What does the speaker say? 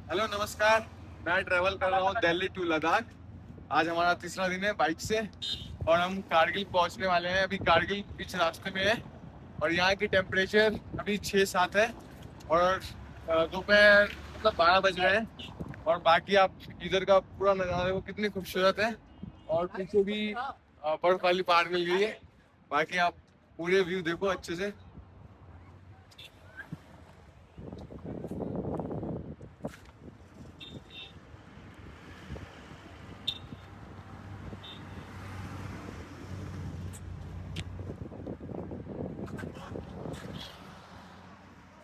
Hello नमस्कार। मैं travel कर रहा हूँ दिल्ली टू लद्दाख। आज हमारा तीसरा दिन है बाइक से और हम कारगिल पहुँचने वाले हैं। अभी कारगिल बीच रास्ते में है और यहाँ की टेम्परेचर अभी 6-7 है और दोपहर मतलब 12 बज रहे हैं। और बाकी आप इधर का पूरा नज़ारा देखो कितनी खूबसूरत है और पीछे भी बर्फ वाली पहाड़ मिल गई है। बाकी आप पूरे व्यू देखो अच्छे से।